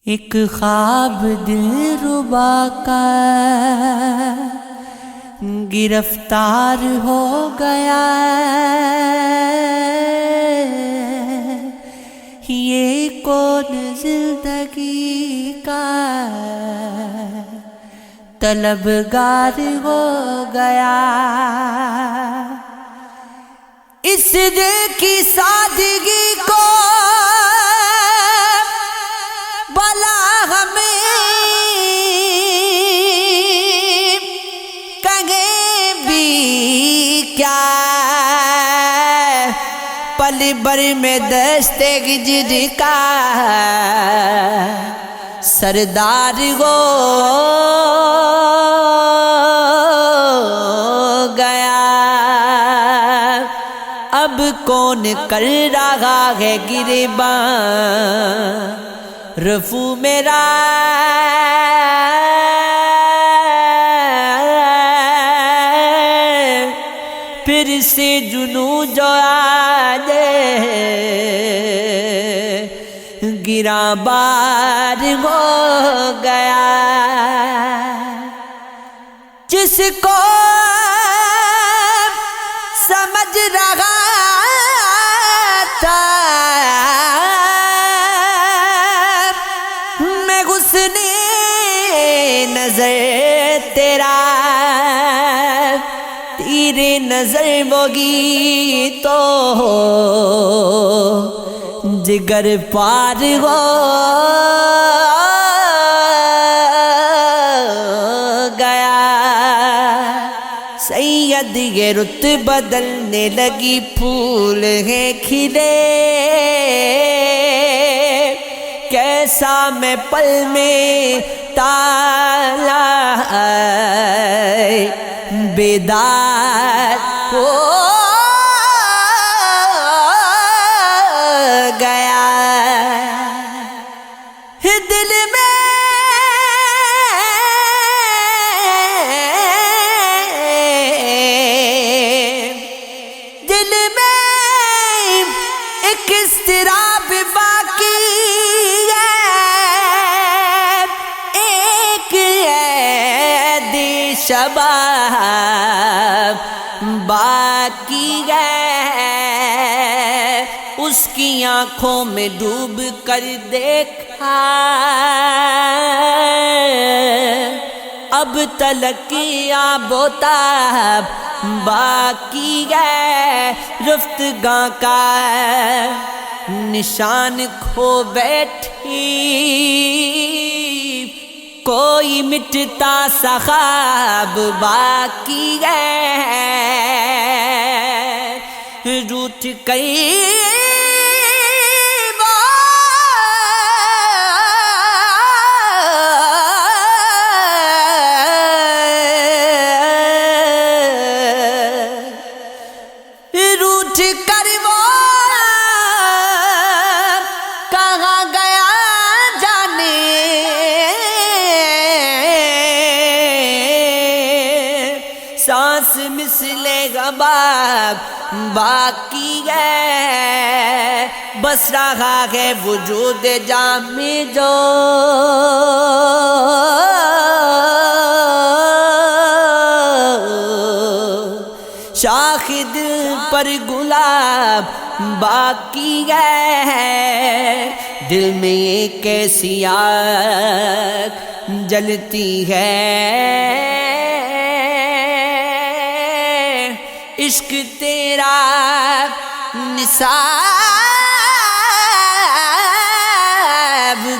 ایک خواب دلربا کا گرفتار ہو گیا، یہ کون زندگی کا طلبگار ہو گیا۔ اس دل کی سادگی کو بلا ہمیں کہیں بھی کیا، پل بھر میں دست ہجر کا سردار ہو گیا۔ اب کون کر رہا ہے گریباں رفو میرا، پھر سے جنوں جو آج گراں بار ہو گیا۔ جس کو سمجھ رہا تھا میں حسن نظر تیرا، تیرے نظر ہوگی تو جگر پار ہو گیا۔ سید یہ رت بدلنے لگی، پھول ہیں کھلے، کیسا میں پل میں تالا بیدار ہو گیا۔ دل میں ایک اضطراب باقی ہے، ایک شباب باقی ہے، اس کی آنکھوں میں ڈوب کر دیکھا، اب تلک آب و تاب باقی ہے، رفتگاں کا نشان کھو بیٹھی، کوئی مٹتا سا خواب باقی ہے، روٹھ گئی سانس مثل غباب باقی ہے، بس رہا ہے وجود جامع جو شاخد پر گلاب باقی ہے، دل میں ایک ایسی آگ جلتی ہے، عشق تیرا نصاب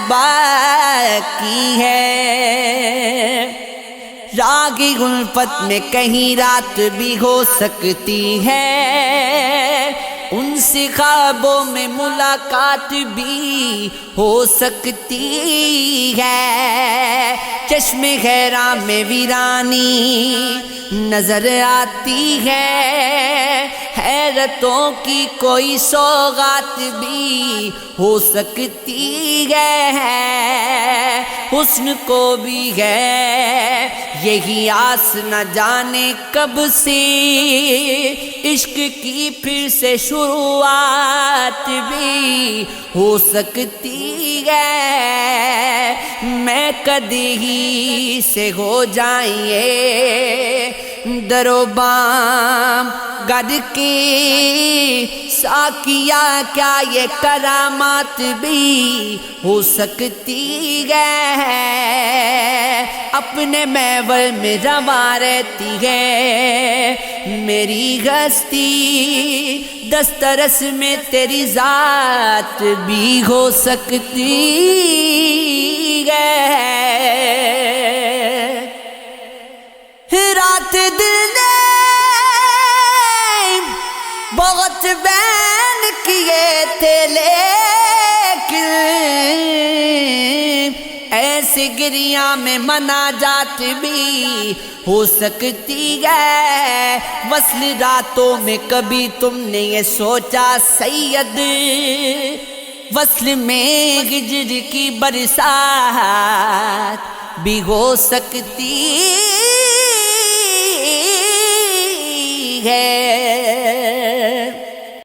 باقی ہے۔ راگ الفت میں کہیں رات بھی ہو سکتی ہے، ان سے خوابوں میں ملاقات بھی ہو سکتی ہے، چشم حیراں میں ویرانی نظر آتی ہے، حیرتوں کی کوئی سوغات بھی ہو سکتی ہے، حسن کو بھی ہے یہی آس نہ جانے کب سے، عشق کی پھر سے شروعات بھی ہو سکتی ہے، میں کدی سے ہو جائیں درو بام گد کی ساکیا کیا یہ کرامات بھی ہو سکتی ہے اپنے محور میں رواں رہتی ہے میری ہستی دسترس میں تیری ذات بھی ہو سکتی ہے رات دل نے بہت بین کیے تھے لیکن ایسی گریاں میں مناجات بھی ہو سکتی ہے وصل راتوں میں کبھی تم نے یہ سوچا سید وصل میں ہجر کی برسات بھی ہو سکتی ہے